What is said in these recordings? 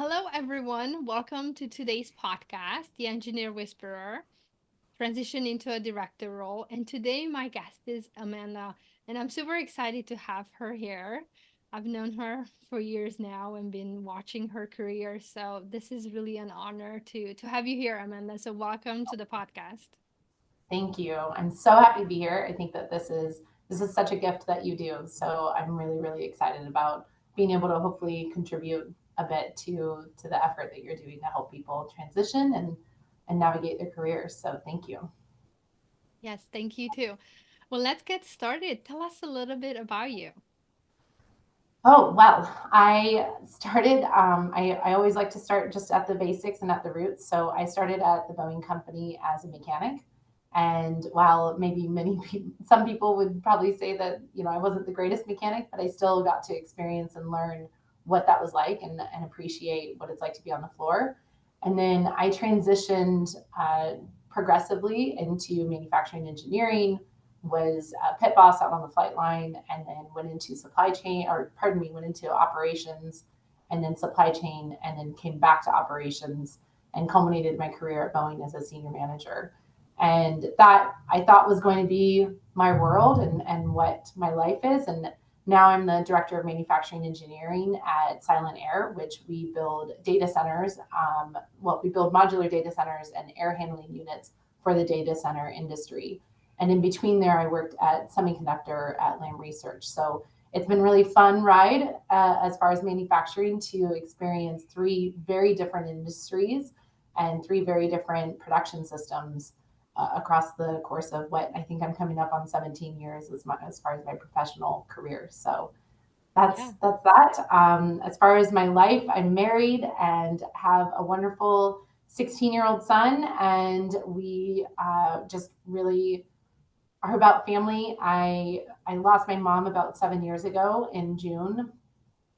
Hello, everyone. Welcome to today's podcast, The Engineer Whisperer, Transition into a Director Role. And today, my guest is Amanda, and I'm super excited to have her here. I've known her for years now and been watching her career. So, this is really an honor to have you here, Amanda. So, welcome to the podcast. Thank you. I'm so happy to be here. I think that this is such a gift that you do. So I'm really excited about being able to hopefully contribute a bit to the effort that you're doing to help people transition and navigate their careers. So thank you. Yes, thank you too. Well, let's get started. Tell us a little bit about you. Oh, well, I started, I always like to start just at the basics and at the roots. So I started at the Boeing company as a mechanic. And while maybe some people would probably say that, I wasn't the greatest mechanic, but I still got to experience and learn what that was like and appreciate what it's like to be on the floor. And then I transitioned progressively into manufacturing engineering, was a pit boss out on the flight line, and then went into supply chain, or pardon me, went into operations and then supply chain, and then came back to operations and culminated my career at Boeing as a senior manager. And that I thought was going to be my world and what my life is. And now I'm the director of manufacturing engineering at Silent Air, which we build data centers. We build modular data centers and air handling units for the data center industry. And in between there, I worked at semiconductor at Lam Research. So it's been really fun ride as far as manufacturing to experience three very different industries and three very different production systems across the course of what I think I'm coming up on 17 years as far as my professional career. So Yeah. that's that. As far as my life, I'm married and have a wonderful 16-year-old son, and we just really are about family. I lost my mom about 7 years ago in June,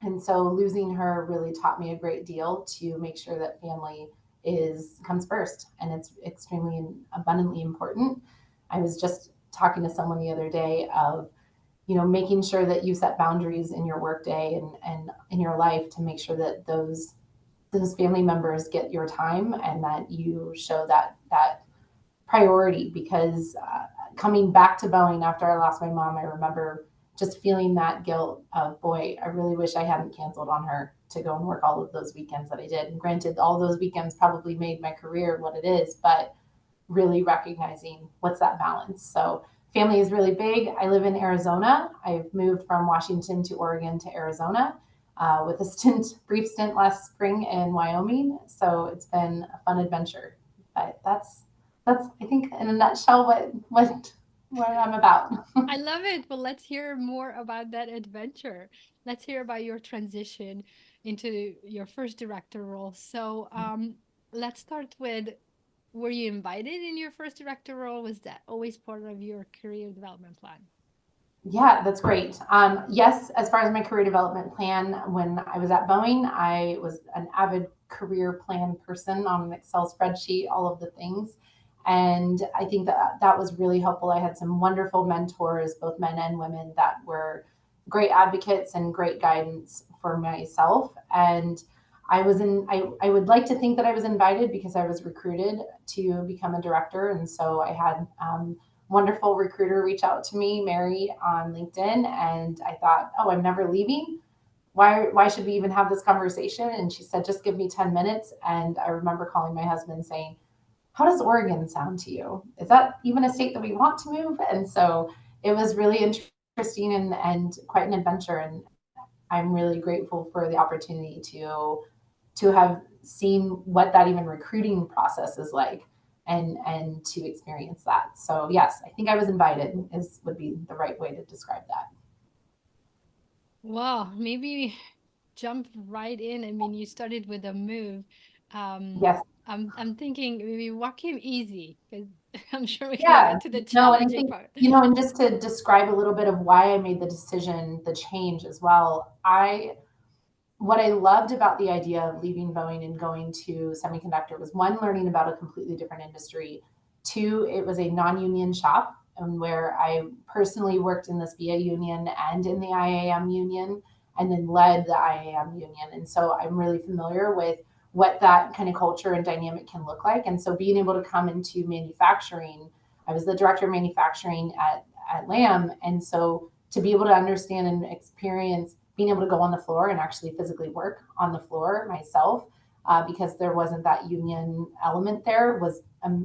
and so losing her really taught me a great deal to make sure that family is comes first, and it's extremely abundantly important. I was just talking to someone the other day of making sure that you set boundaries in your workday and in your life to make sure that those family members get your time and that you show that priority because coming back to Boeing after I lost my mom, I remember just feeling that guilt of, boy, I really wish I hadn't canceled on her to go and work all of those weekends that I did. And granted, all those weekends probably made my career what it is, but really recognizing what's that balance. So family is really big. I live in Arizona. I've moved from Washington to Oregon to Arizona with a brief stint last spring in Wyoming. So it's been a fun adventure. But that's I think in a nutshell what I'm about. I love it. Well, let's hear more about that adventure. Let's hear about your transition into your first director role. So, let's start with, were you invited in your first director role? Was that always part of your career development plan? Yeah, that's great. Yes, as far as my career development plan, when I was at Boeing, I was an avid career plan person on an Excel spreadsheet, all of the things. And I think that was really helpful. I had some wonderful mentors, both men and women, that were great advocates and great guidance for myself. And I would like to think that I was invited because I was recruited to become a director. And so I had wonderful recruiter reach out to me, Mary, on LinkedIn, and I thought, oh, I'm never leaving. Why should we even have this conversation? And she said, just give me 10 minutes. And I remember calling my husband saying, how does Oregon sound to you? Is that even a state that we want to move? And so it was really interesting and quite an adventure. And I'm really grateful for the opportunity to have seen what that even recruiting process is like and to experience that. So yes, I think I was invited is would be the right way to describe that. Well, maybe jump right in. I mean, you started with a move. Um, Yes. I'm thinking maybe what came easy because I'm sure we can Yeah. get to the No, and I challenging think, part. and just to describe a little bit of why I made the decision, the change as well. What I loved about the idea of leaving Boeing and going to semiconductor was one, learning about a completely different industry. Two, it was a non-union shop and where I personally worked in the SPIA union and in the IAM union. and then led the IAM union. And so I'm really familiar with what that kind of culture and dynamic can look like. And so being able to come into manufacturing, I was the director of manufacturing at Lamb. And so to be able to understand and experience being able to go on the floor and actually physically work on the floor myself, because there wasn't that union element there, was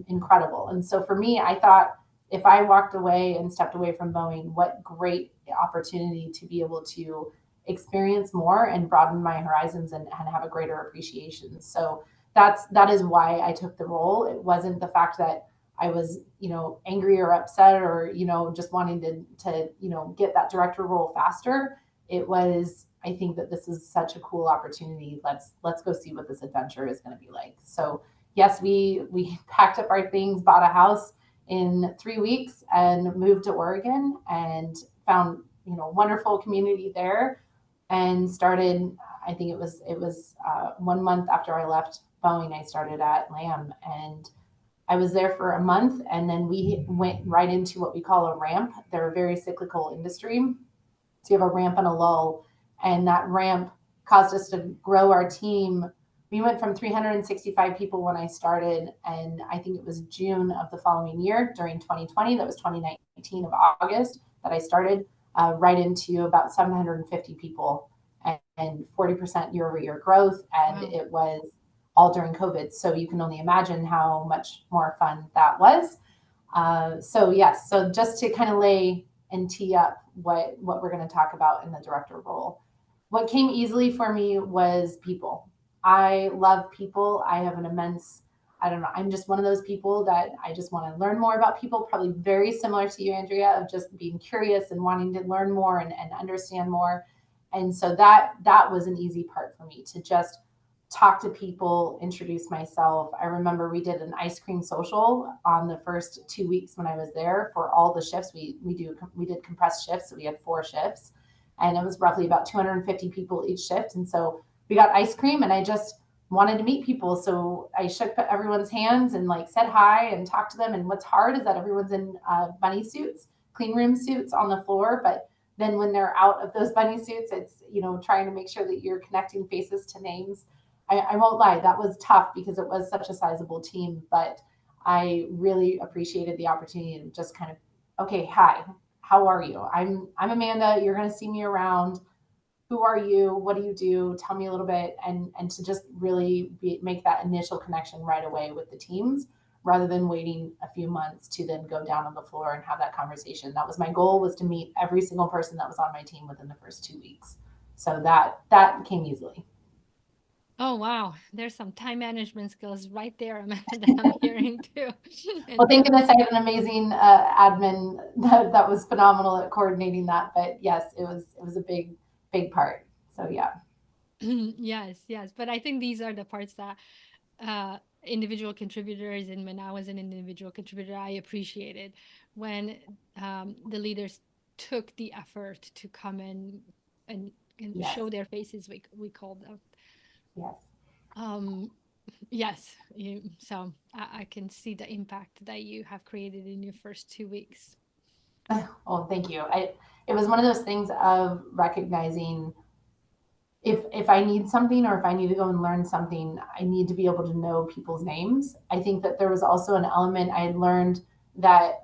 incredible. And so for me, I thought if I walked away and stepped away from Boeing, what great opportunity to be able to experience more and broaden my horizons and have a greater appreciation. So that is why I took the role. It wasn't the fact that I was, angry or upset or, just wanting to, get that director role faster. It was, I think that this is such a cool opportunity. Let's go see what this adventure is going to be like. So yes, we packed up our things, bought a house in 3 weeks, and moved to Oregon and found, wonderful community there, and started. I think it was 1 month after I left Boeing, I started at Lamb, and I was there for a month, and then we went right into what we call a ramp. They're a very cyclical industry. So you have a ramp and a lull, and that ramp caused us to grow our team. We went from 365 people when I started, and I think it was June of the following year during 2020, that was 2019 of August that I started, right into about 750 people and 40% year over year growth. And Wow. it was all during COVID. So you can only imagine how much more fun that was. So yes, so just to kind of lay and tee up what we're going to talk about in the director role. What came easily for me was people. I love people. I have an immense, I don't know, I'm just one of those people that I just want to learn more about people, probably very similar to you, Andrea, of just being curious and wanting to learn more and understand more. And so that was an easy part for me to just talk to people, introduce myself. I remember we did an ice cream social on the first 2 weeks when I was there for all the shifts. We did compressed shifts, so we had 4 shifts, and it was roughly about 250 people each shift. And so we got ice cream, and I just wanted to meet people. So I shook everyone's hands and like said hi and talked to them. And what's hard is that everyone's in bunny suits, clean room suits on the floor, but then when they're out of those bunny suits, it's trying to make sure that you're connecting faces to names. I won't lie, that was tough because it was such a sizable team, but I really appreciated the opportunity to just kind of, okay, hi, how are you? I'm Amanda. You're going to see me around. Who are you? What do you do? Tell me a little bit, and to just really make that initial connection right away with the teams, rather than waiting a few months to then go down on the floor and have that conversation. That was my goal, was to meet every single person that was on my team within the first 2 weeks. So that came easily. Oh, wow. There's some time management skills right there, Amanda, that I'm hearing too. Well, And thank so, goodness I had an amazing admin that was phenomenal at coordinating that. But yes, it was a big part. So yeah, yes, yes. But I think these are the parts that individual contributors, and when I was an individual contributor, I appreciated when the leaders took the effort to come in and, and yes, show their faces, we call them. yes. Um, yes, so I can see the impact that you have created in your first 2 weeks. Oh, thank you. It was one of those things of recognizing if I need something or if I need to go and learn something, I need to be able to know people's names. I think that there was also an element I had learned that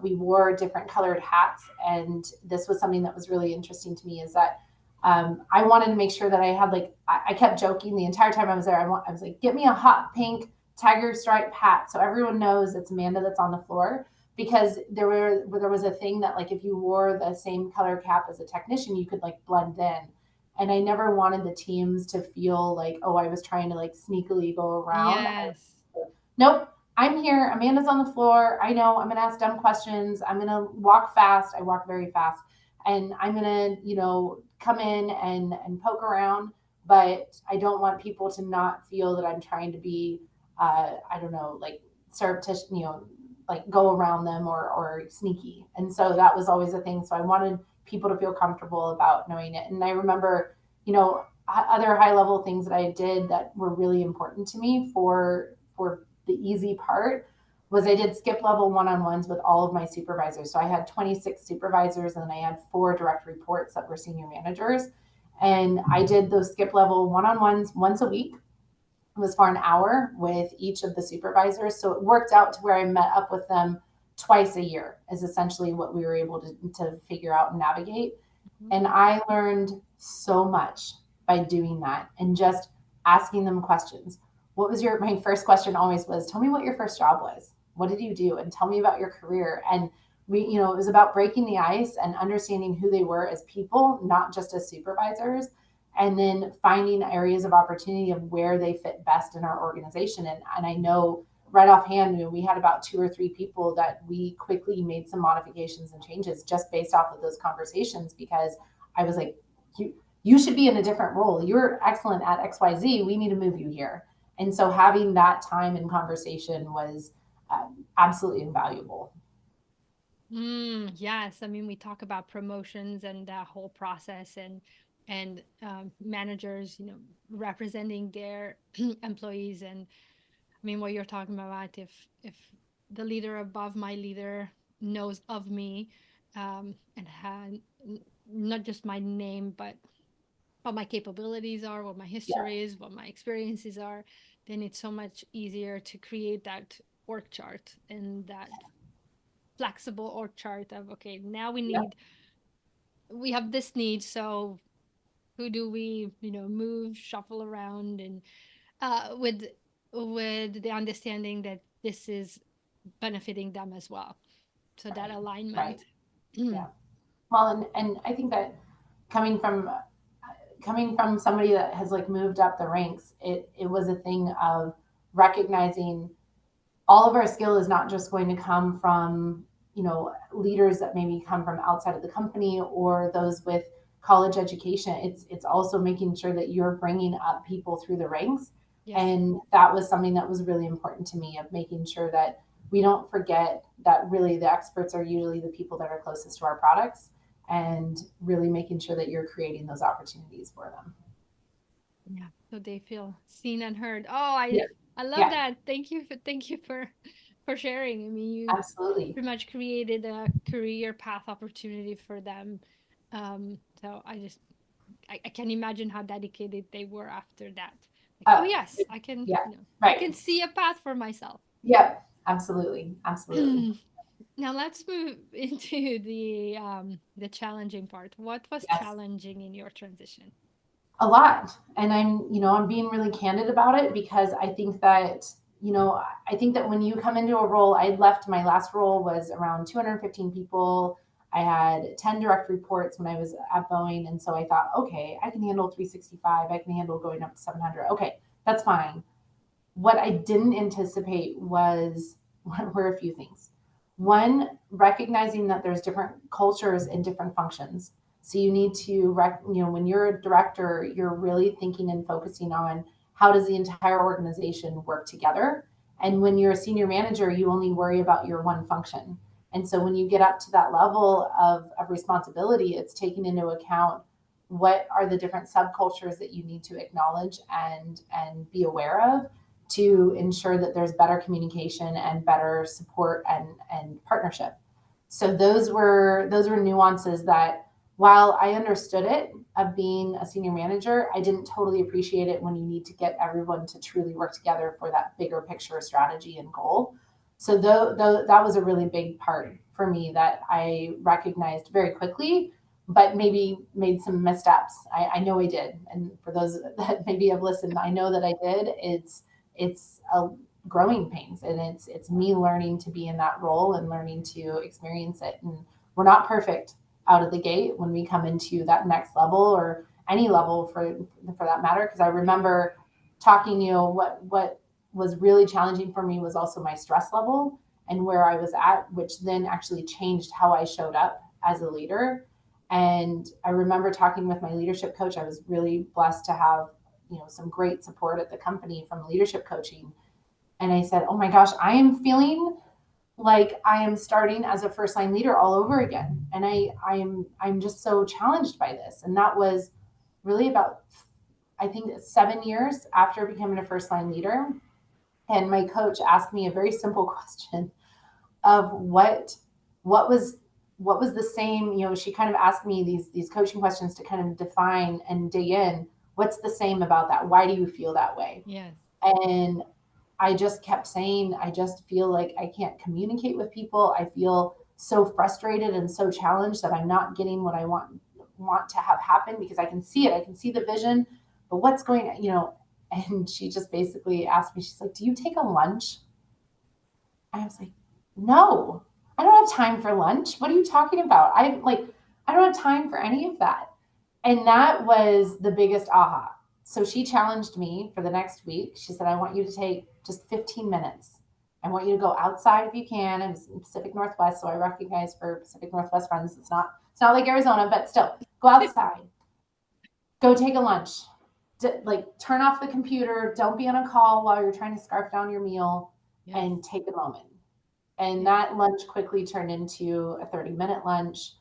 we wore different colored hats, and this was something that was really interesting to me. Is that I wanted to make sure that I had I kept joking the entire time I was there. I was like, get me a hot pink tiger stripe hat so everyone knows it's Amanda that's on the floor. Because there was a thing that like if you wore the same color cap as a technician, you could like blend in, and I never wanted the teams to feel like, oh, I was trying to like sneakily go around. Yes. Nope, I'm here. Amanda's on the floor. I know I'm going to ask dumb questions. I'm going to walk fast. I walk very fast. And I'm going to, come in and poke around. But I don't want people to not feel that I'm trying to be, I don't know, like surreptitious, like go around them or sneaky. And so that was always a thing. So I wanted people to feel comfortable about knowing it. And I remember, other high level things that I did that were really important to me for the easy part was I did skip level one-on-ones with all of my supervisors. So I had 26 supervisors and I had 4 direct reports that were senior managers. And I did those skip level one-on-ones once a week. It was for an hour with each of the supervisors. So it worked out to where I met up with them twice a year, is essentially what we were able to figure out and navigate. Mhm. And I learned so much by doing that and just asking them questions. What was your, my first question always was, tell me what your first job was. What did you do? And tell me about your career. And it was about breaking the ice and understanding who they were as people, not just as supervisors, and then finding areas of opportunity of where they fit best in our organization. And I know right offhand, we had about two or three people that we quickly made some modifications and changes just based off of those conversations, because I was like, you should be in a different role. You're excellent at XYZ. We need to move you here. And so having that time and conversation was absolutely invaluable. Yes, I mean we talk about promotions and that whole process, and managers, representing their employees. And I mean what you're talking about, if the leader above my leader knows of me, and had not just my name, but what my capabilities are, what my Yeah, history is, what my experiences are, then it's so much easier to create that org chart and that flexible org chart of, okay, now yeah, we have this need, so who do we, move, shuffle around, and with the understanding that this is benefiting them as well. So that right, right. alignment. Yeah. Well, and I think that coming from somebody that has like moved up the ranks, it was a thing of recognizing all of our skill is not just going to come from leaders that maybe come from outside of the company or those with college education. It's also making sure that you're bringing up people through the ranks. Yes. And that was something that was really important to me, of making sure that we don't forget that really the experts are usually the people that are closest to our products, and really making sure that you're creating those opportunities for them. Yeah, so they feel seen and heard. Yeah, I love yeah, that. Thank you for sharing. I mean, you absolutely. pretty much created a career path opportunity for them. So I can imagine how dedicated they were after that. Like, oh uh, yes, I can, yeah, I right. can see a path for myself. Yep, absolutely, absolutely. Now let's move into the challenging part. What was Yes, challenging in your transition? a lot. And I'm being really candid about it, because I think that when you come into a role, I left, my last role was around 215 people. I had 10 direct reports when I was at Boeing. And so I thought, okay, I can handle 365. I can handle going up to 700. Okay, that's fine. What I didn't anticipate was were a few things. One, recognizing that there's different cultures and different functions. So you need to, when you're a director, you're really thinking and focusing on how does the entire organization work together. And when you're a senior manager, you only worry about your one function. And so when you get up to that level of responsibility, it's taking into account what are the different subcultures that you need to acknowledge and be aware of, to ensure that there's better communication and better support and partnership. So those were nuances that, while I understood it of being a senior manager, I didn't totally appreciate it when you need to get everyone to truly work together for that bigger picture strategy and goal. So though that was a really big part for me that I recognized very quickly, but maybe made some missteps. I know I did. And for those that maybe have listened, I know that I did. It's a growing pains, and it's me learning to be in that role and learning to experience it. And we're not perfect out of the gate when we come into that next level, or any level for that matter, because I remember talking, what was really challenging for me was also my stress level and where I was at, which then actually changed how I showed up as a leader. And I remember talking with my leadership coach. I was really blessed to have some great support at the company from leadership coaching. And I said, oh my gosh, I am feeling like I am starting as a first line leader all over again. And I'm just so challenged by this. And that was really about, I think, 7 years after becoming a first line leader. And my coach asked me a very simple question of what was what was the same, she kind of asked me these coaching questions to kind of define and dig in. What's the same about that? Why do you feel that way? Yes. And I just kept saying, I just feel like I can't communicate with people. I feel so frustrated and so challenged that I'm not getting what I want to have happen, because I can see it. I can see the vision, but what's going. And she just basically asked me, she's like, "Do you take a lunch?" I was like, "No, I don't have time for lunch. What are you talking about? I don't have time for any of that." And that was the biggest aha. So she challenged me for the next week. She said, "I want you to take just 15 minutes. I want you to go outside if you can." I'm in Pacific Northwest, so I recognize for Pacific Northwest friends, it's not like Arizona, but still, go outside, go take a lunch. Turn off the computer. Don't be on a call while you're trying to scarf down your meal, Yes. and take a moment. And Yes. that lunch quickly turned into a 30-minute lunch,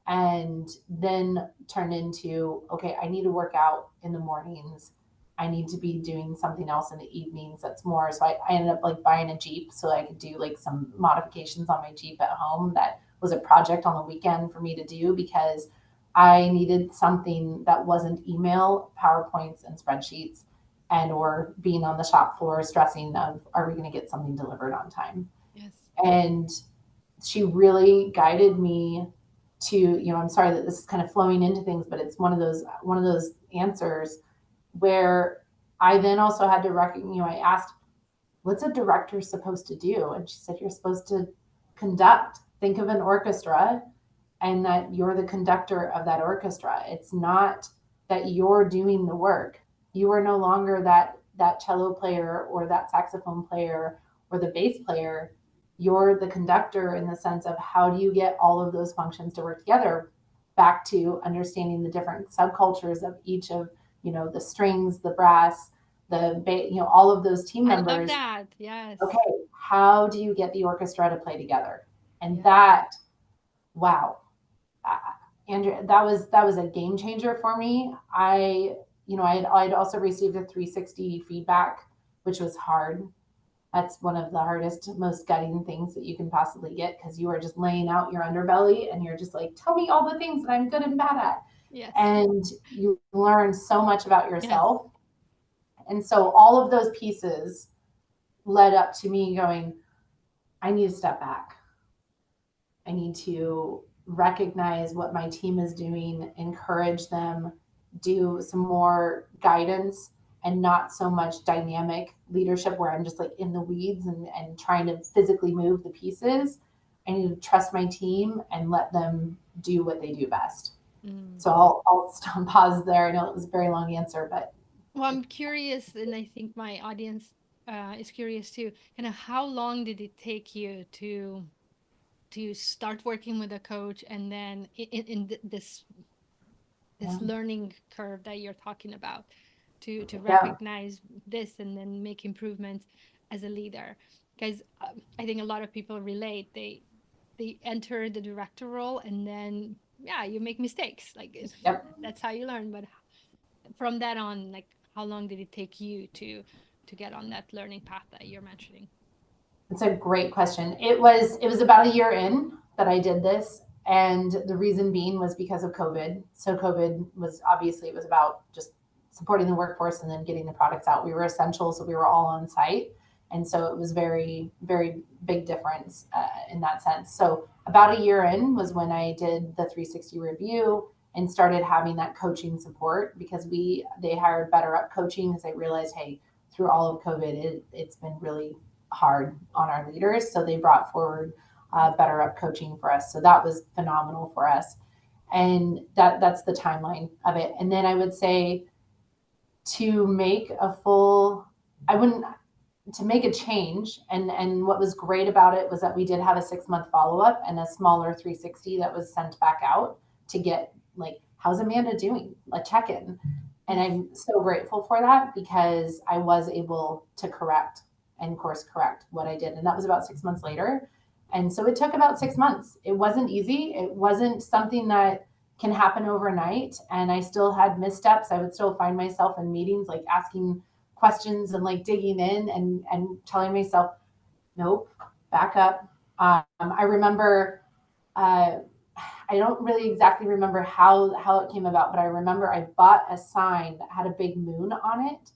and then turned into, okay, I need to work out in the mornings. I need to be doing something else in the evenings that's more. So I ended up like buying a Jeep so I could do like some modifications on my Jeep at home. That was a project on the weekend for me to do, because I needed something that wasn't email, PowerPoints, and spreadsheets, and or being on the shop floor stressing of, are we going to get something delivered on time? Yes. And she really guided me to, I'm sorry that this is kind of flowing into things, but it's one of those answers where I then also had to recognize, I asked, what's a director supposed to do? And she said, you're supposed to conduct. Think of an orchestra, and that you're the conductor of that orchestra. It's not that you're doing the work. You are no longer that cello player or that saxophone player or the bass player. You're the conductor, in the sense of, how do you get all of those functions to work together? Back to understanding the different subcultures of each of, the strings, the brass, all of those team I love members. that. Yes. Okay, how do you get the orchestra to play together? And Yes. that, wow, uh, Andrew, that was a game changer for me. I'd also received a 360 feedback, which was hard. That's one of the hardest, most gutting things that you can possibly get, because you are just laying out your underbelly and you're just like, tell me all the things that I'm good and bad at. Yes. And you learn so much about Yes. yourself. And so all of those pieces led up to me going, I need to step back. I need to recognize what my team is doing, encourage them, do some more guidance, and not so much dynamic leadership where I'm just like in the weeds and trying to physically move the pieces. I need to trust my team and let them do what they do best. Mm. So I'll stop, pause there. I know it was a very long answer, but Well, I'm curious, and I think my audience is curious too. Kind of, how long did it take you to start working with a coach, and then this yeah, learning curve that you're talking about, to yeah, recognize this and then make improvements as a leader? Because I think a lot of people relate. They enter the director role, and then yeah, you make mistakes. Like yep. that's how you learn. But from that on, like, how long did it take you to get on that learning path that you're mentioning? It's a great question. It was about a year in that I did this, and the reason being was because of COVID. So COVID was, obviously, it was about just supporting the workforce and then getting the products out. We were essential, so we were all on site, and so it was very very big difference in that sense. So about a year in was when I did the 360 review and started having that coaching support, because they hired Better Up Coaching, because they realized, hey, through all of COVID, it's been really hard on our leaders. So they brought forward Better Up Coaching for us. So that was phenomenal for us. And that's the timeline of it. And then I would say, to make a full, I wouldn't, to make a change, and what was great about it was that we did have a 6-month follow-up and a smaller 360 that was sent back out to get, like, how's Amanda doing, a check-in. And Yes. I'm so grateful for that, because I was able to correct and course correct what I did. And that was about 6 months later. And so it took about 6 months. It wasn't easy. It wasn't something that can happen overnight. And I still had missteps. I would still find myself in meetings, like asking questions and like digging in and telling myself, nope, back up. I remember uh, I don't really exactly remember how it came about, but I remember I bought a sign that had a big moon on it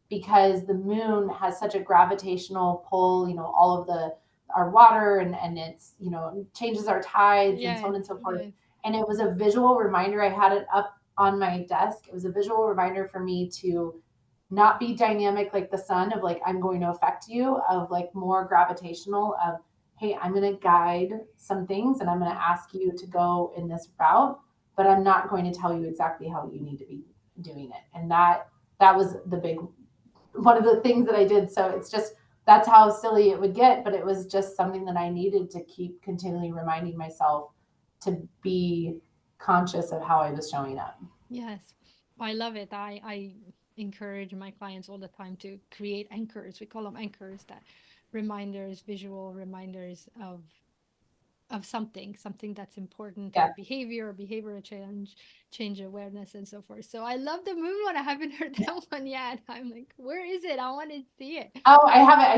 because the moon has such a gravitational pull, all of the our water and it's, changes our tides and so Yes, on and so forth. yes. And it was a visual reminder. I had it up on my desk. It was a visual reminder for me to not be dynamic like the sun of like I'm going to affect you, of like more gravitational of hey, I'm going to guide some things and I'm going to ask you to go in this route, but I'm not going to tell you exactly how you need to be doing it. And that was the big one of the things that I did. So it's just that's how silly it would get, but it was just something that I needed to keep continually reminding myself to be conscious of how I was showing up. Yes. I love it. I encourage my clients all the time to create anchors. We call them anchors, that reminders, visual reminders of something that's important, or Yeah. behavior or behavior change, change awareness, and so forth. So I love the moon one. I haven't heard that one yet. I'm like, where is it? I want to see it. Oh, I have it. I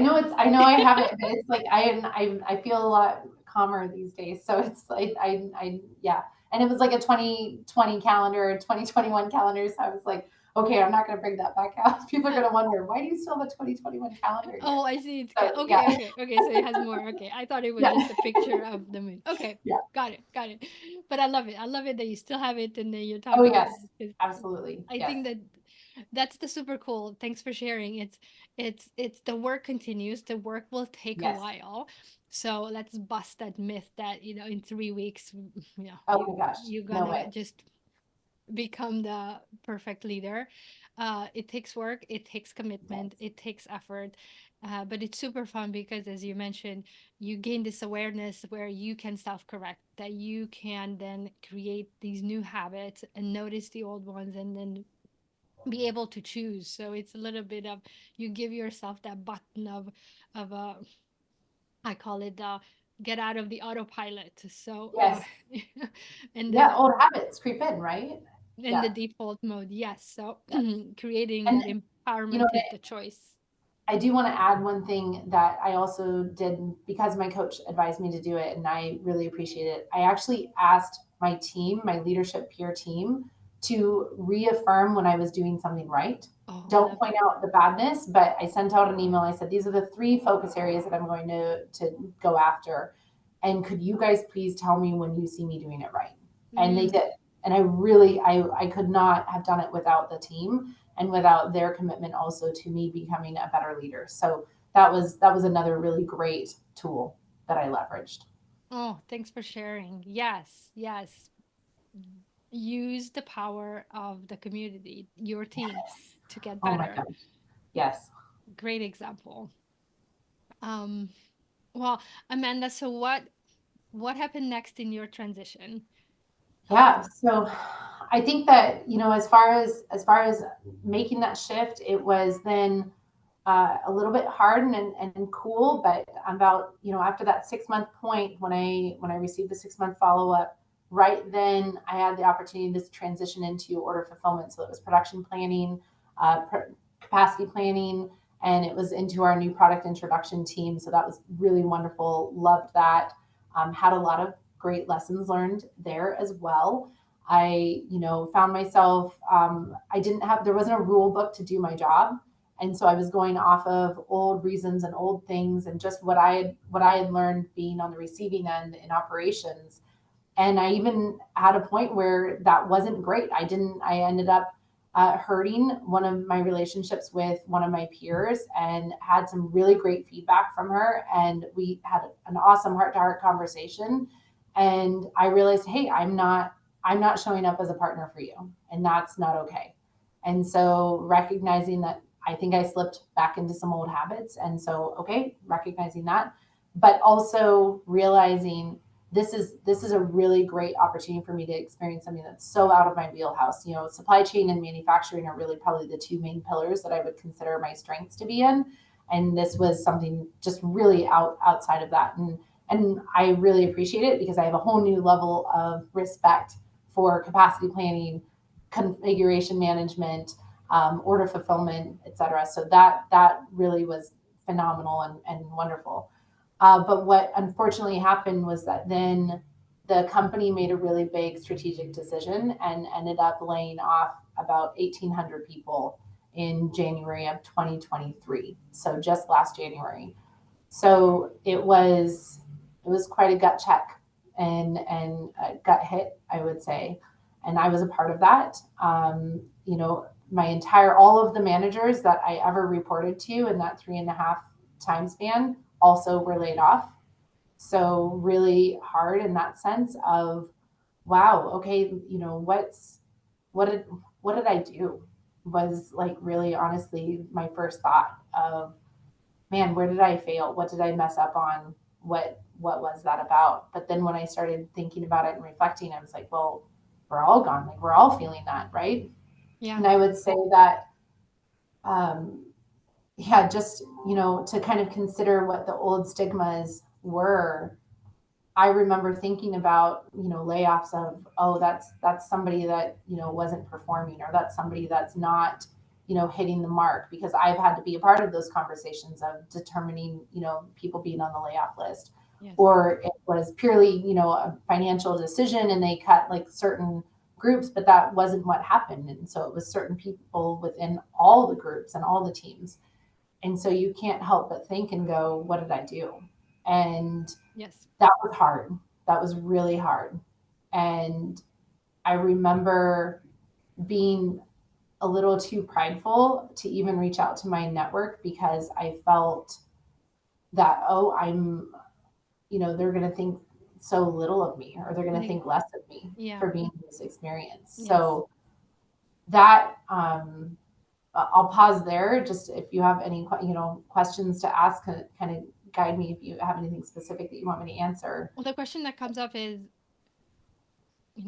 know I have it, but it's like I feel a lot calmer these days. So it's like yeah. And it was like a 2020 calendar, 2021 calendar. So I was like, okay, I'm not going to bring that back out. People are Uh, going to wonder, why do you still have a 2021 calendar in oh, here? I see. So Okay, yeah, okay, okay. So it has more. Okay, I thought it was yeah, just a picture of the moon. Okay, yeah. got it, got it. But I love it. I love it that you still have it and then you're Oh talking about yes, it. 'Cause absolutely. I Yes, think that that's the super cool. Thanks for sharing. It's the work continues. The work will take a yes. while. So let's bust that myth that, in 3 weeks, Oh my gosh, you're no gonna way. just become the perfect leader. It takes work, it takes commitment, Yes, it takes effort, but it's super fun because, as you mentioned, you gain this awareness where you can self correct, that you can then create these new habits and notice the old ones and then be able to choose. So it's a little bit of, you give yourself that button of I call it get out of the autopilot. So yes, and yeah. then Old habits creep in, right? in the Yeah, default mode, yes. So yes. creating And that you know, empowerment with the choice. I do want to add one thing that I also did because my coach advised me to do it, and I really appreciate it. I actually asked my team, my leadership peer team, to reaffirm when I was doing something right. Oh, I Don't love point that. out the badness, but I sent out an email. I said, these are the three focus areas that I'm going to go after. And could you guys please tell me when you see me doing it right? And they Mm. did. And I could not have done it without the team and without their commitment also to me becoming a better leader. So that was another really great tool that I leveraged. Oh, thanks for sharing. Yes, yes. Use the power of the community, your team, Yes. to get Oh my better. gosh. Yes. Great example. Um, well, Amanda, so what happened next in your transition? Yeah. Um, So I think that, as far as making that shift, it was then a little bit hard and cool, but about, after that 6 month point when I received the 6 month follow up, right then I had the opportunity to transition into order fulfillment. So it was production planning, capacity planning, and it was into our new product introduction team. So that was really wonderful. Loved that. Had a lot of great lessons learned there as well. I, found myself, there wasn't a rule book to do my job. And so I was going off of old reasons and old things and just what I had learned being on the receiving end in operations. And I even had a point where that wasn't great. I ended up hurting one of my relationships with one of my peers and had some really great feedback from her. And we had an awesome heart to heart conversation. And I realized, hey, I'm not showing up as a partner for you. And that's not okay. And so recognizing that I think I slipped back into some old habits. And so, okay, recognizing that, but also realizing this is a really great opportunity for me to experience something that's so out of my wheelhouse. Supply chain and manufacturing are really probably the two main pillars that I would consider my strengths to be in, and this was something just really outside of that. And I really appreciate it because I have a whole new level of respect for capacity planning, configuration management, order fulfillment, et cetera. So that really was phenomenal and wonderful. But what unfortunately happened was that then the company made a really big strategic decision and ended up laying off about 1,800 people in January of 2023. So just last January. So it was quite a gut check and a gut hit, I would say. And I was a part of that. My entire all of the managers that I ever reported to in that 3.5 time span also were laid off. So really hard in that sense of, wow, okay, what did what did I do? Was like really honestly my first thought of, man, where did I fail? What did I mess up on? What was that about? But then when I started thinking about it and reflecting, I was like, well, we're all gone. Like we're all feeling that, right? Yeah. And I would say that, um, yeah, just to kind of consider what the old stigmas were. I remember thinking about, layoffs of, oh, that's somebody that, wasn't performing, or that's somebody that's not, hitting the mark, because I've had to be a part of those conversations of determining, people being on the layoff list. Yes. Or it was purely, a financial decision and they cut like certain groups, but that wasn't what happened. And so it was certain people within all the groups and all the teams. And so you can't help but think and go, what did I do? And Yes. that was hard. That was really hard. And I remember being a little too prideful to even reach out to my network, because I felt that, oh, they're going to think so little of me, or they're going to Neg- think less of me Yeah. for being in this experience. Yes. So that, I'll pause there. Just if you have any, questions to ask, kind of guide me if you have anything specific that you want me to answer. Well, the question that comes up is,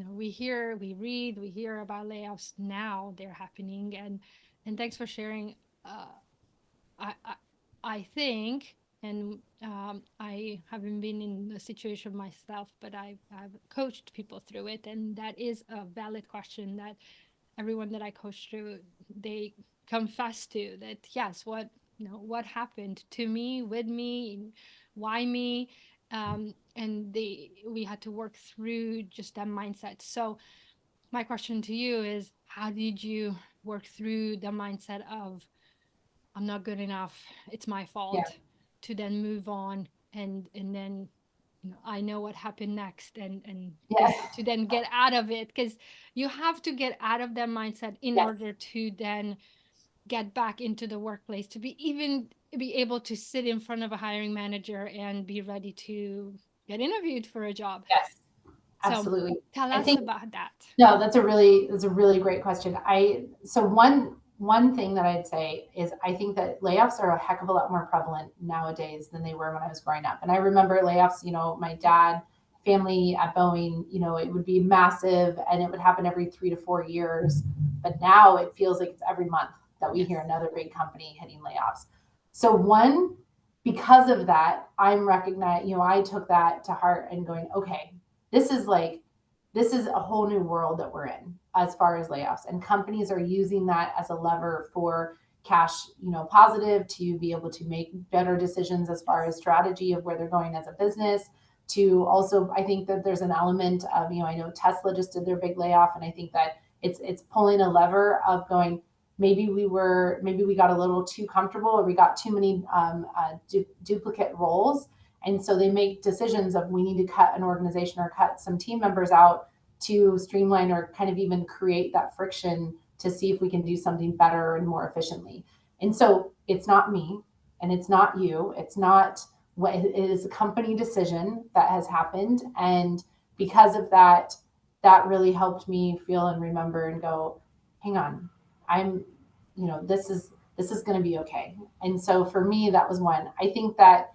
we hear, we read, we hear about layoffs now, they're happening, and thanks for sharing. Uh, I, I I think, and I haven't been in the situation myself, but I've coached people through it, and that is a valid question that everyone that I coach through, they confess to, that yes, what happened to me, with me, why me, and we had to work through just that mindset. So my question to you is, how did you work through the mindset of, I'm not good enough, it's my Yeah. fault, to then move on, and then I know what happened next, and Yes. to then get out of it, because you have to get out of that mindset in Yes. order to then get back into the workplace, to be able to sit in front of a hiring manager and be ready to get interviewed for a job. Yes. So Absolutely. tell I us think about that. no, that's a really great question. One thing that I'd say is I think that layoffs are a heck of a lot more prevalent nowadays than they were when I was growing up. And I remember layoffs, my dad family at Boeing, it would be massive and it would happen every 3 to 4 years. But now it feels like it's every month that we hear Yes. another big company hitting layoffs. So one, because of that, I'm recognized, I took that to heart and going, okay, this is like this is a whole new world that we're in as far as layoffs, and companies are using that as a lever for cash, positive, to be able to make better decisions as far Yes. as strategy of where they're going as a business. To also, I think that there's an element of, I know Tesla just did their big layoff, and I think that it's pulling a lever of going, maybe we got a little too comfortable, or we got too many duplicate roles, and so they make decisions of, we need to cut an organization or cut some team members out to streamline, or kind of even create that friction to see if we can do something better and more efficiently. And so it's not me and it's not you. It's not what it is, a company decision that has happened. And because of that, that really helped me feel and remember and go, hang on, I'm, this is going to be okay. And so for me, that was one. I think that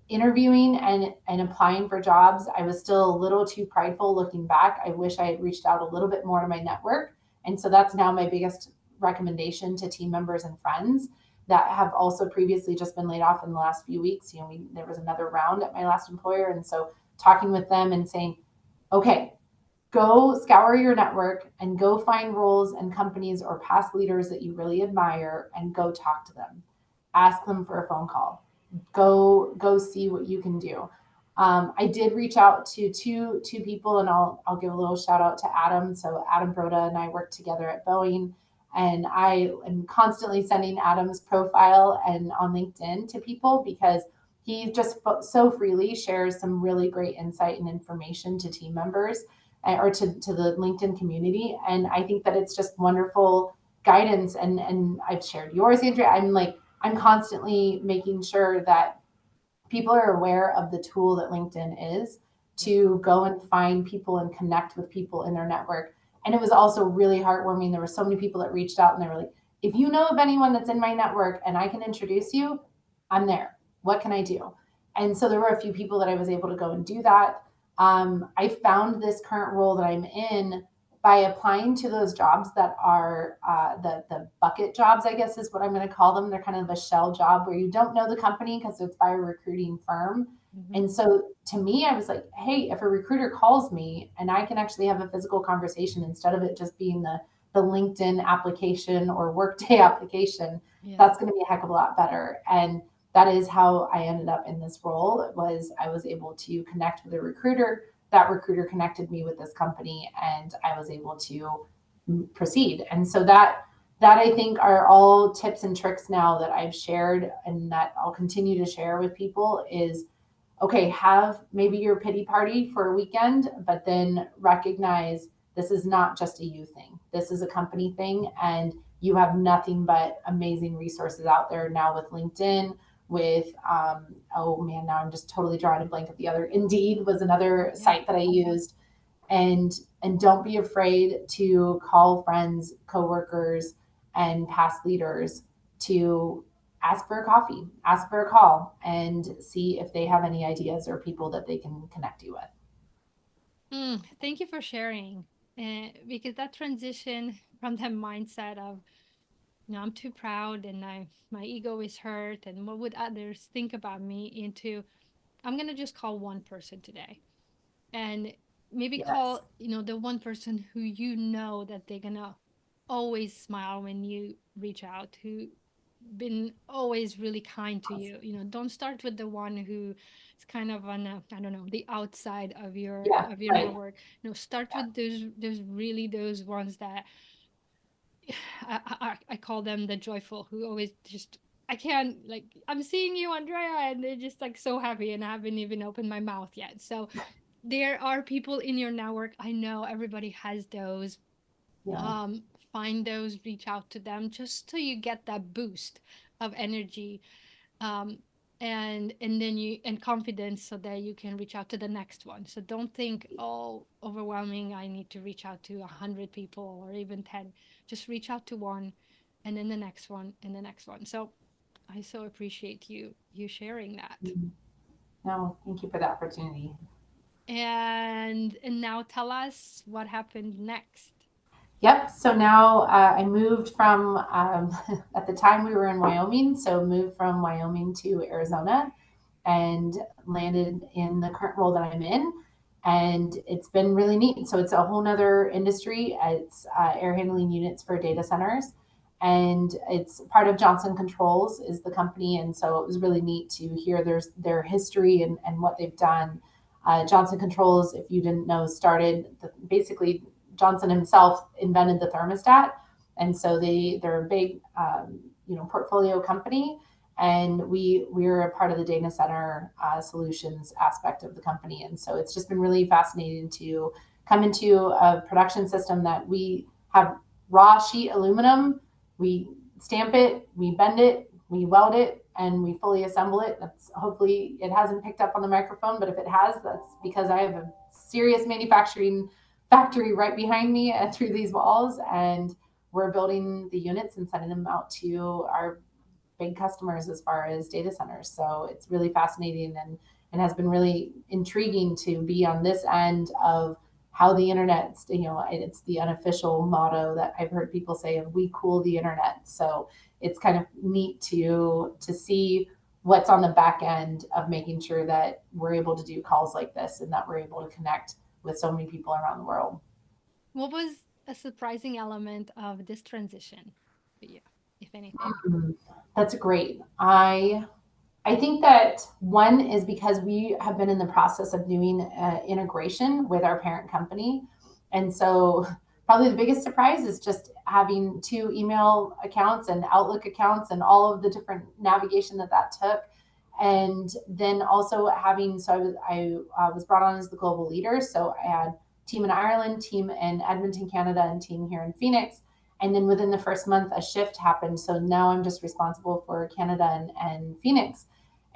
interviewing and applying for jobs, I was still a little too prideful looking back. I wish I had reached out a little bit more to my network. And so that's now my biggest recommendation to team members and friends that have also previously just been laid off in the last few weeks. There was another round at my last employer. And so talking with them and saying, okay, go scour your network and go find roles and companies or past leaders that you really admire and go talk to them. Ask them for a phone call. Go see what you can do. I did reach out to two people, and I'll give a little shout out to Adam. So Adam Broda and I worked together at Boeing, and I am constantly sending Adam's profile and on LinkedIn to people because he just so freely shares some really great insight and information to team members or to the LinkedIn community. And I think that it's just wonderful guidance. And I've shared yours, Andrea. I'm constantly making sure that people are aware of the tool that LinkedIn is Yeah. to go and find people and connect with people in their network. And it was also really heartwarming. There were so many people that reached out and they were like, if you know of anyone that's in my network and I can introduce you, I'm there. What can I do? And so there were a few people that I was able to go and do that. I found this current role that I'm in by applying to those jobs that are the bucket jobs, I guess is what I'm going to call them. They're kind of a shell job where you don't know the company because it's by a recruiting firm. Hmm. And so to me, I was like, hey, if a recruiter calls me and I can actually have a physical conversation instead of it just being the LinkedIn application or Workday application, Yes. that's going to be a heck of a lot better. And that is how I ended up in this role. Was I was able to connect with a recruiter. That recruiter connected me with this company, and I was able to proceed. And so that I think are all tips and tricks now that I've shared and that I'll continue to share with people is okay, have maybe your pity party for a weekend, but then recognize this is not just a you thing. This is a company thing, and you have nothing but amazing resources out there now with LinkedIn. With oh man, now I'm just totally drawing a blank of the other. Indeed was another Yeah. site that I used, and don't be afraid to call friends, coworkers, and past leaders to ask for a coffee, ask for a call, and see if they have any ideas or people that they can connect you with. Thank you for sharing. Because that transition from that mindset of, I'm too proud and my ego is hurt and what would others think about me, into I'm gonna just call one person today, and maybe Yes. call, the one person who that they're gonna always smile when you reach out, who been always really kind to you. Don't start with the one who is kind of on I don't know, the outside Yeah. of your Right. network. Start with those really, those ones that I call them the joyful, who always just, I can't, like, I'm seeing you, Andrea, and they're just like so happy, and I haven't even opened my mouth yet. So there are people in your network. I know everybody has those. Yeah. um Find those, reach out to them, just so you get that boost of energy, um and then you, and confidence, so that you can reach out to the next one. So don't think, oh, overwhelming, I need to reach out to 100 people or even 10. Just reach out to one, and then the next one, and the next one. So I so appreciate you sharing that. Mhm. No, thank you for the opportunity. And now tell us what happened next. Yep. So now I moved from, at the time we were in Wyoming, so moved from Wyoming to Arizona and landed in the current role that I'm in. And it's been really neat. So it's a whole nother industry. It's air handling units for data centers. And it's part of Johnson Controls is the company. And so it was really neat to hear their history and what they've done. Johnson Controls, if you didn't know, started basically Johnson himself invented the thermostat. And so they're a big portfolio company, and we're a part of the data center solutions aspect of the company. And so it's just been really fascinating to come into a production system that we have raw sheet aluminum, we stamp it, we bend it, we weld it, and we fully assemble it. That's hopefully it hasn't picked up on the microphone, but if it has, that's because I have a serious manufacturing factory right behind me through these walls, and we're building the units and sending them out to our big customers as far as data centers. So it's really fascinating and has been really intriguing to be on this end of how the internet, it's the unofficial motto that I've heard people say of we cool the internet. So it's kind of neat to see what's on the back end of making sure that we're able to do calls like this and that we're able to connect with so many people around the world. What was a surprising element of this transition for you, if anything? Mm, that's great. I I think that one is because we have been in the process of doing integration with our parent company. And so, probably the biggest surprise is just having two email accounts and Outlook accounts and all of the different navigation that that took. And then also having, so I was brought on as the global leader. So I had team in Ireland, team in Edmonton, Canada, and team here in Phoenix. And then within the first month, a shift happened. So now I'm just responsible for Canada and Phoenix.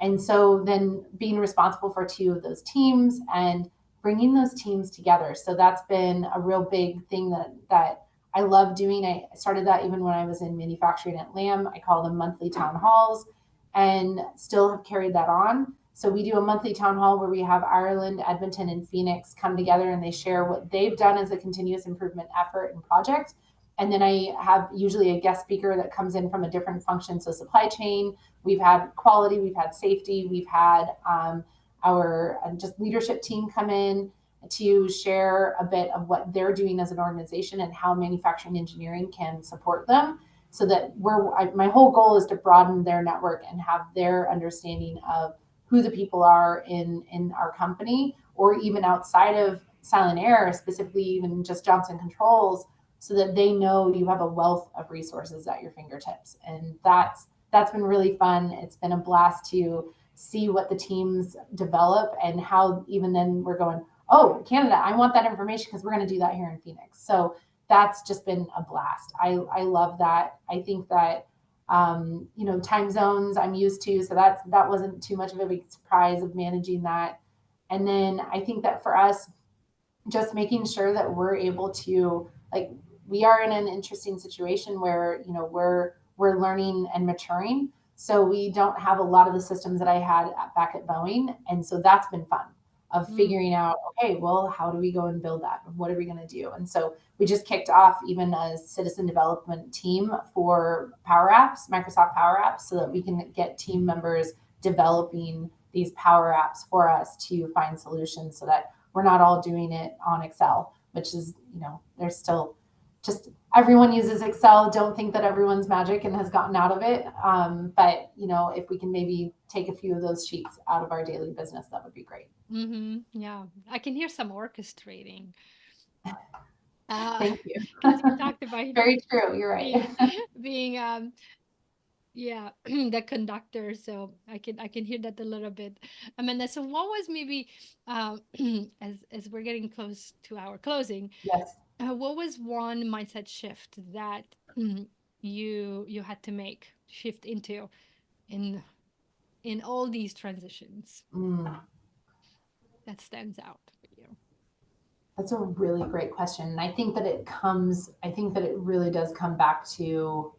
And so then being responsible for two of those teams and bringing those teams together. So that's been a real big thing that I love doing. I started that even when I was in manufacturing at Lamb. I call them monthly town halls and still have carried that on. So we do a monthly town hall where we have Ireland, Edmonton, and Phoenix come together and they share what they've done as a continuous improvement effort and project. And then I have usually a guest speaker that comes in from a different function. So supply chain, we've had quality, we've had safety, we've had our just leadership team come in to share a bit of what they're doing as an organization and how manufacturing engineering can support them. So that my whole goal is to broaden their network and have their understanding of who the people are in our company or even outside of Silent Air, specifically even just Johnson Controls, so that they know you have a wealth of resources at your fingertips. And that's been really fun. It's been a blast to see what the teams develop and how even then we're going, oh, Canada, I want that information because we're going to do that here in Phoenix. So that's just been a blast. I love that. I think that time zones I'm used to, so that wasn't too much of a big surprise of managing that. And then I think that for us, just making sure that we're able to, like, we are in an interesting situation where we're learning and maturing, so we don't have a lot of the systems that I had back at Boeing, and so that's been fun of Mm. figuring out, okay, well, how do we go and build that, what are we going to do? And so we just kicked off even a citizen development team for Power Apps, Microsoft Power Apps, so that we can get team members developing these Power Apps for us to find solutions so that we're not all doing it on Excel, which is, there's still just everyone uses Excel. Don't think that everyone's magic and has gotten out of it. But, if we can maybe take a few of those sheets out of our daily business, that would be great. Mm-hmm. Yeah, I can hear some orchestrating. Uh, Thank you. because you talked about, Very true. You're right. being being yeah, the conductor. So I can hear that a little bit. Amanda, so what was maybe as we're getting close to our closing, Yes. what was one mindset shift that you had to make shift into in all these transitions Mm, that stands out for you? that's a really great question. And I think that it really does come back to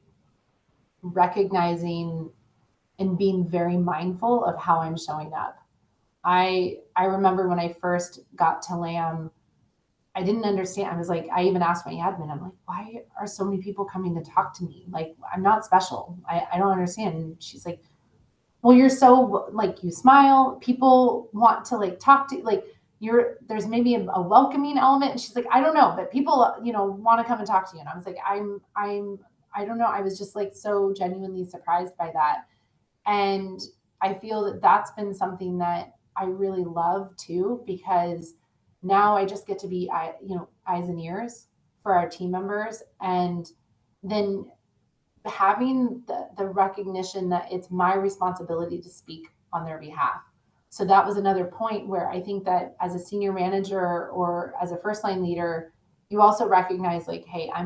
recognizing and being very mindful of how I'm showing up. I remember when I first got to Lamb, I didn't understand. I was like, I even asked my admin, I'm like, why are so many people coming to talk to me? Like, I'm not special. I don't understand. And she's like, well, you're so, like, you smile. People want to, like, talk to you. Like, there's maybe a welcoming element. And she's like, I don't know, but people, want to come and talk to you. And I was like, I don't know. I was just like so genuinely surprised by that. And I feel that that's been something that I really love too, because now I just get to be, eyes and ears for our team members. And then having the recognition that it's my responsibility to speak on their behalf. So that was another point where I think that as a senior manager or as a first line leader, you also recognize, like, hey, I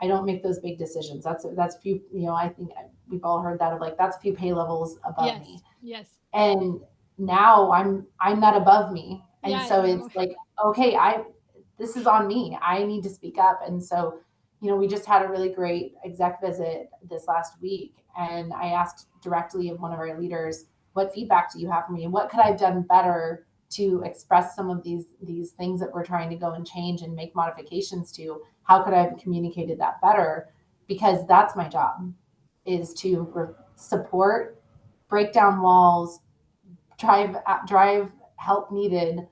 don't make those big decisions. That's few, I think we've all heard that of, like, that's a few pay levels above me. Yes, yes. And now I'm not above me. Yeah, And I so know. it's like, okay, this is on me. I need to speak up. And so, we just had a really great exec visit this last week. And I asked directly of one of our leaders, what feedback do you have for me? And what could I have done better to express some of these things that we're trying to go and change and make modifications to? How could I have communicated that better? Because that's my job, is to support, break down walls, drive help needed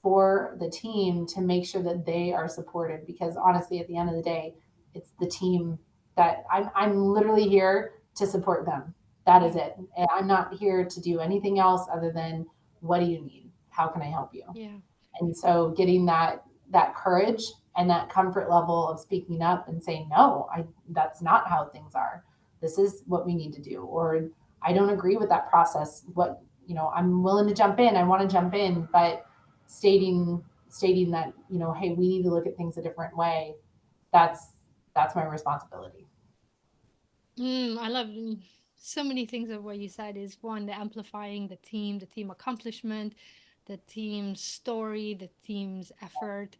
for the team to make sure that they are supported. Because honestly, at the end of the day, it's the team that I'm literally here to support them. That is Yeah. it. And I'm not here to do anything else other than what do you need? How can I help you? Yeah. And so getting that courage and that comfort level of speaking up and saying, no, that's not how things are. This is what we need to do. Or I don't agree with that process. What, I'm willing to jump in. I want to jump in, but stating that, hey, we need to look at things a different way. That's that's my responsibility. I love so many things of what you said is one, the amplifying the team accomplishment, the team's story, the team's effort.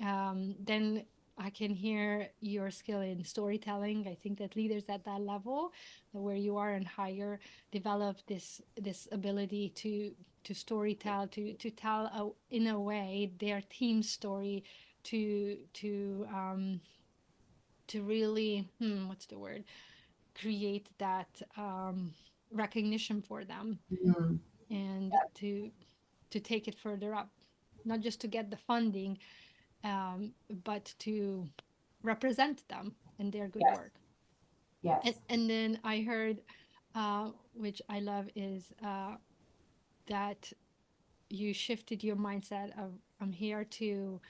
Then I can hear your skill in storytelling. I think that leaders at that level, where you are and higher, develop this ability to storytell, to tell in a way their team story, to to really what's the word, create that recognition for them, Mm, and to take it further up, not just to get the funding, but to represent them and their good yes, work. And yes, then I heard, which I love, is that you shifted your mindset of I'm here to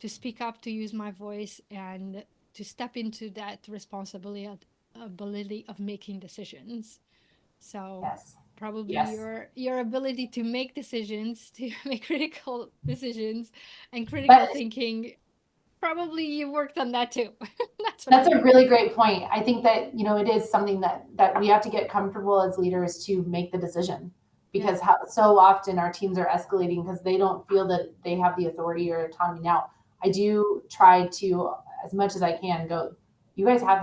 speak up, to use my voice, and to step into that responsibility ability of making decisions. So yes, probably yes. your ability to make decisions, to make critical decisions and critical But thinking, probably you worked on that too. That's what I that's a hear. really great point. I think that, it is something that we have to get comfortable as leaders to make the decision, Yeah. because so often our teams are escalating because they don't feel that they have the authority or autonomy. Now, I do try to, as much as I can, go, you guys have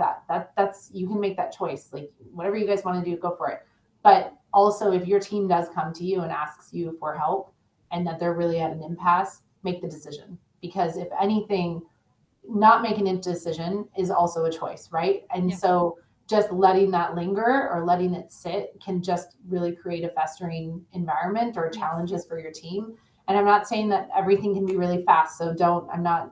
that's you can make that choice. Like whatever you guys want to do, go for it. But also if your team does come to you and asks you for help and that they're really at an impasse, make the decision. Because if anything, not making a decision is also a choice, right? And Yeah. so just letting that linger or letting it sit can just really create a festering environment or Yes. challenges for your team. And I'm not saying that everything can be really fast. So don't, I'm not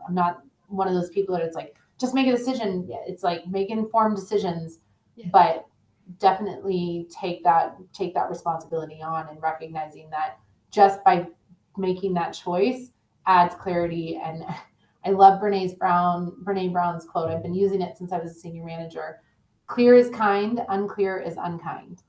one of those people that it's like, just make a decision. It's like make informed decisions, Yes. but definitely take that responsibility on and recognizing that just by making that choice adds clarity. And I love Brene Brown's quote. I've been using it since I was a senior manager. Clear is kind, unclear is unkind.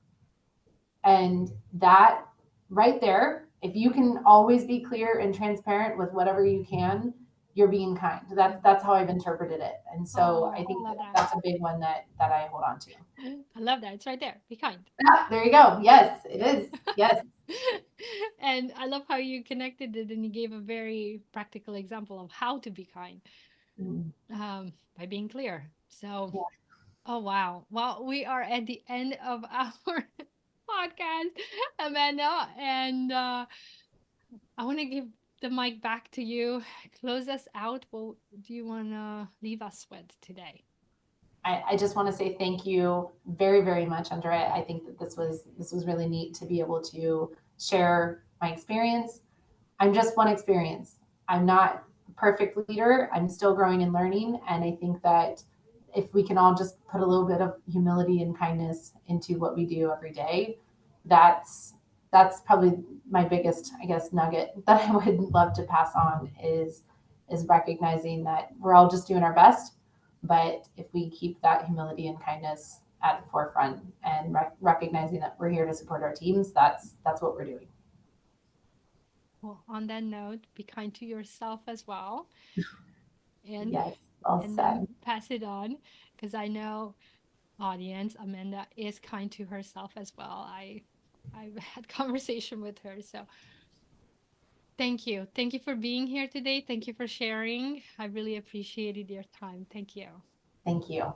And that right there, if you can always be clear and transparent with whatever you can, you're being kind. Yeah. That's how I've interpreted it. And so I Oh, I think love that. that's a big one that I hold on to. I love that. It's right there. Be kind. Ah, there you go. Yes, it is. Yes. And I love how you connected it and you gave a very practical example of how to be kind, Mm, by being clear. So, yeah. oh wow. Well, we are at the end of our podcast, Amanda, and I want to give the mic back to you. Close us out. What do you want to leave us with today? I just want to say thank you very, very much, Andrea. I think that this was really neat to be able to share my experience. I'm just one experience. I'm not a perfect leader. I'm still growing and learning. And I think that if we can all just put a little bit of humility and kindness into what we do every day, that's that's probably my biggest, I guess, nugget that I would love to pass on is recognizing that we're all just doing our best. But if we keep that humility and kindness at the forefront and recognizing that we're here to support our teams, that's what we're doing. Well, on that note, be kind to yourself as well, and Yes, well then said. pass it on, because I know, audience, Amanda is kind to herself as well. I've had conversation with her, so thank you for being here today. Thank you for sharing. I really appreciated your time. Thank you. Thank you.